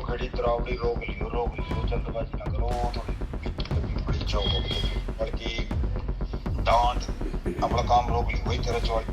खड़ी त्रावड़ी रोक लियो जल्दबाजी ना करो थोड़ी बड़ी चौक होगी बल्कि डांट अपना काम रोक लियो वही तेरा चौक।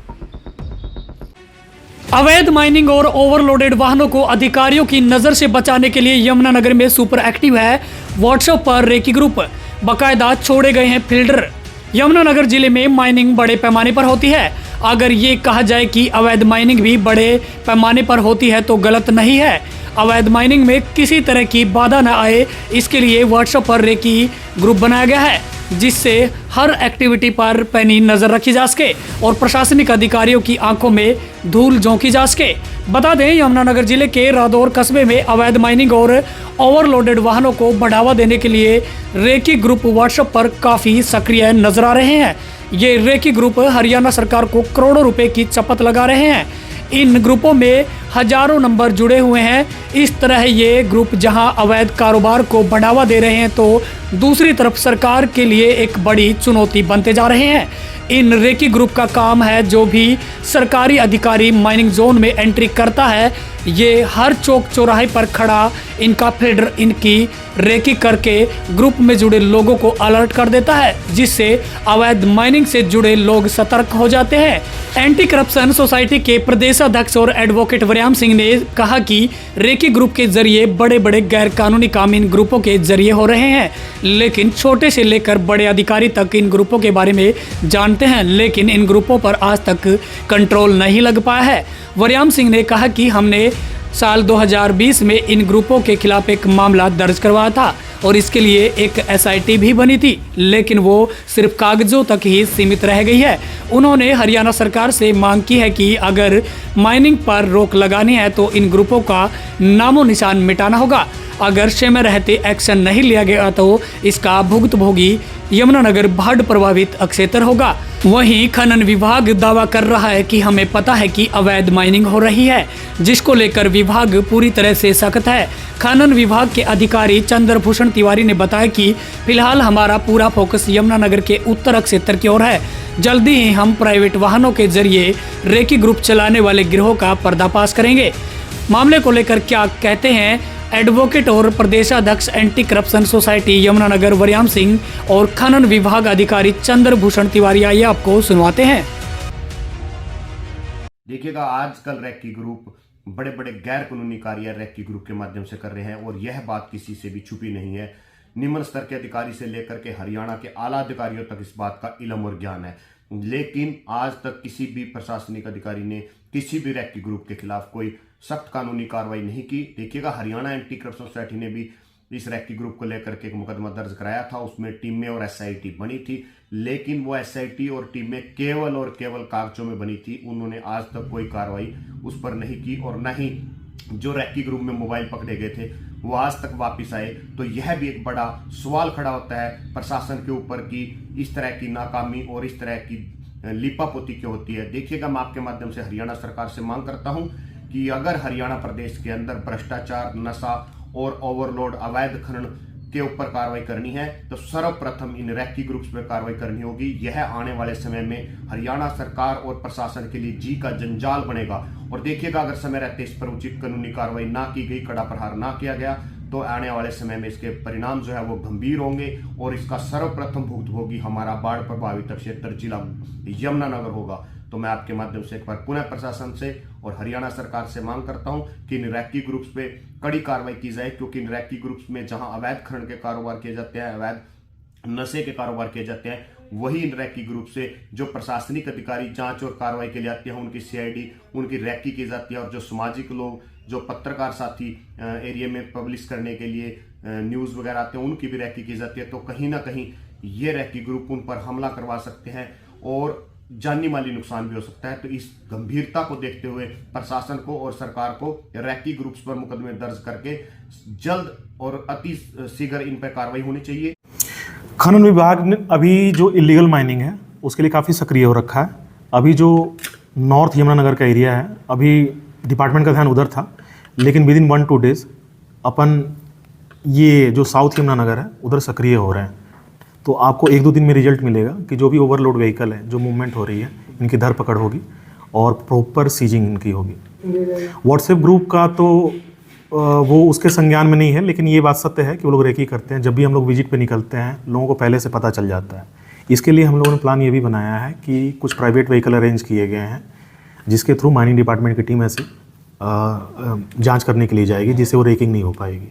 अवैध माइनिंग और ओवरलोडेड वाहनों को अधिकारियों की नजर से बचाने के लिए यमुनानगर में सुपर एक्टिव है व्हाट्सएप पर रेकी ग्रुप। बाकायदा छोड़े गए हैं फिल्टर। यमुनानगर जिले में माइनिंग बड़े पैमाने पर होती है। अगर ये कहा जाए कि अवैध माइनिंग भी बड़े पैमाने पर होती है तो गलत नहीं है। अवैध माइनिंग में किसी तरह की बाधा न आए इसके लिए व्हाट्सएप पर रेकी ग्रुप बनाया गया है, जिससे हर एक्टिविटी पर पैनी नजर रखी जा सके और प्रशासनिक अधिकारियों की आंखों में धूल झोंकी जा सके। बता दें, यमुनानगर जिले के रादौर कस्बे में अवैध माइनिंग और ओवरलोडेड वाहनों को बढ़ावा देने के लिए रेकी ग्रुप व्हाट्सएप पर काफी सक्रिय नजर आ रहे हैं। ये रेकी ग्रुप हरियाणा सरकार को करोड़ों रुपए की चपत लगा रहे हैं। इन ग्रुपों में हजारों नंबर जुड़े हुए हैं। इस तरह ये ग्रुप जहां अवैध कारोबार को बढ़ावा दे रहे हैं तो दूसरी तरफ सरकार के लिए एक बड़ी चुनौती बनते जा रहे हैं। इन रेकी ग्रुप का काम है, जो भी सरकारी अधिकारी माइनिंग जोन में एंट्री करता है, ये हर चौक चौराहे पर खड़ा इनका फील्डर इनकी रेकी करके ग्रुप में जुड़े लोगों को अलर्ट कर देता है, जिससे अवैध माइनिंग से जुड़े लोग सतर्क हो जाते हैं। एंटी करप्शन सोसाइटी के प्रदेशाध्यक्ष और एडवोकेट वरियाम सिंह ने कहा कि रेकी ग्रुप के जरिए बड़े बड़े गैर कानूनी काम इन ग्रुपों के जरिए हो रहे हैं, लेकिन छोटे से लेकर बड़े अधिकारी तक इन ग्रुपों के बारे में जानते हैं, लेकिन इन ग्रुपों पर आज तक कंट्रोल नहीं लग पाया है। वरियाम सिंह ने कहा कि हमने साल 2020 में इन ग्रुपों के खिलाफ एक मामला दर्ज करवाया था और इसके लिए एक एसआईटी भी बनी थी, लेकिन वो सिर्फ कागजों तक ही सीमित रह गई है। उन्होंने हरियाणा सरकार से मांग की है कि अगर माइनिंग पर रोक लगानी है तो इन ग्रुपों का नामो निशान मिटाना होगा। अगर समय रहते एक्शन नहीं लिया गया तो इसका भुगतभोगी यमुनानगर बाढ़ प्रभावित क्षेत्र होगा। वहीं खनन विभाग दावा कर रहा है कि हमें पता है कि अवैध माइनिंग हो रही है, जिसको लेकर विभाग पूरी तरह से सख्त है। खनन विभाग के अधिकारी चंद्रभूषण तिवारी ने बताया कि फिलहाल हमारा पूरा फोकस यमुनानगर के उत्तर क्षेत्र की ओर है। जल्दी ही हम प्राइवेट वाहनों के जरिए रेकी ग्रुप चलाने वाले गिरोह का पर्दाफाश करेंगे। मामले को लेकर क्या कहते हैं एडवोकेट और प्रदेशाध्यक्ष anti corruption society Yamunanagar Variyam Singh और खनन विभाग अधिकारी चंद्रभूषण तिवारी, आइए आपको सुनवाते हैं। देखिएगा, आजकल रेकी ग्रुप बड़े बड़े गैर कानूनी कार्य रेकी ग्रुप के माध्यम से कर रहे हैं और यह बात किसी से भी छुपी नहीं है। निम्न स्तर के अधिकारी से लेकर के हरियाणा के आला अधिकारियों तक इस बात का इल्म और ज्ञान है, लेकिन आज तक किसी भी प्रशासनिक अधिकारी ने किसी भी रेकी ग्रुप के खिलाफ कोई सख्त कानूनी कार्रवाई नहीं की। देखिएगा, हरियाणा एंटी करप्शन सोसाइटी ने भी इस रेकी ग्रुप को लेकर के एक मुकदमा दर्ज कराया था। उसमें टीमें और एसआईटी बनी थी, लेकिन वो एसआईटी और टीमें केवल और केवल कागजों में बनी थी। उन्होंने आज तक कोई कार्रवाई उस पर नहीं की और न ही जो रेकी ग्रुप में मोबाइल पकड़े गए थे वो आज तक वापस आए। तो यह भी एक बड़ा सवाल खड़ा होता है प्रशासन के ऊपर कि इस तरह की नाकामी और इस तरह की लिपापोती क्यों होती है। देखिएगा, मैं आपके माध्यम से हरियाणा सरकार से मांग करता हूं कि अगर हरियाणा प्रदेश के अंदर भ्रष्टाचार, नशा और ओवरलोड अवैध खनन के ऊपर कार्रवाई करनी है तो सर्वप्रथम इन रेकी ग्रुप्स पर कार्रवाई करनी होगी। यह आने वाले समय में हरियाणा सरकार और प्रशासन के लिए जी का जंजाल बनेगा। और देखिएगा, अगर समय रहते इस पर उचित कानूनी कार्रवाई ना की गई, कड़ा प्रहार ना किया गया, तो आने वाले समय में इसके परिणाम जो है वो गंभीर होंगे और इसका सर्वप्रथम भुगतभोगी हमारा बाढ़ प्रभावित क्षेत्र जिला यमुनानगर होगा। तो मैं आपके माध्यम से एक बार पुनः प्रशासन से और हरियाणा सरकार से मांग करता हूं कि इन रेकी ग्रुप्स पे कड़ी कार्रवाई की जाए, क्योंकि इन रेकी ग्रुप्स में जहां अवैध खनन के कारोबार किए जाते हैं, अवैध नशे के कारोबार किए जाते हैं, वही इन रेकी ग्रुप से जो प्रशासनिक अधिकारी जांच और कार्रवाई के लिए आते हैं उनकी सीआईडी, उनकी रेकी की जाती है। और जो सामाजिक लोग, जो पत्रकार साथी एरिया में पब्लिश करने के लिए न्यूज वगैरह आते हैं, उनकी भी रेकी की जाती है। तो कहीं ना कहीं ये रेकी ग्रुप उन पर हमला करवा सकते हैं और जानी माली नुकसान भी हो सकता है। तो इस गंभीरता को देखते हुए प्रशासन को और सरकार को रेकी ग्रुप्स पर मुकदमे दर्ज करके जल्द और अति शीघ्र इन पर कार्रवाई होनी चाहिए। खनन विभाग ने अभी जो इलीगल माइनिंग है उसके लिए काफ़ी सक्रिय हो रखा है। अभी जो नॉर्थ यमुनानगर का एरिया है, अभी डिपार्टमेंट का ध्यान उधर था, लेकिन विद इन 1-2 डेज अपन ये जो साउथ यमुनानगर है उधर सक्रिय हो रहे हैं। तो आपको 1-2 दिन में रिजल्ट मिलेगा कि जो भी ओवरलोड व्हीकल है, जो मूवमेंट हो रही है, इनकी धरपकड़ होगी और प्रॉपर सीजिंग इनकी होगी। व्हाट्सएप ग्रुप का तो वो उसके संज्ञान में नहीं है, लेकिन ये बात सत्य है कि वो लोग रेकी करते हैं। जब भी हम लोग विजिट पे निकलते हैं, लोगों को पहले से पता चल जाता है। इसके लिए हम लोगों ने प्लान ये भी बनाया है कि कुछ प्राइवेट व्हीकल अरेंज किए गए हैं, जिसके थ्रू माइनिंग डिपार्टमेंट की टीम ऐसे जांच करने के लिए जाएगी, जिससे वो रेकिंग नहीं हो पाएगी।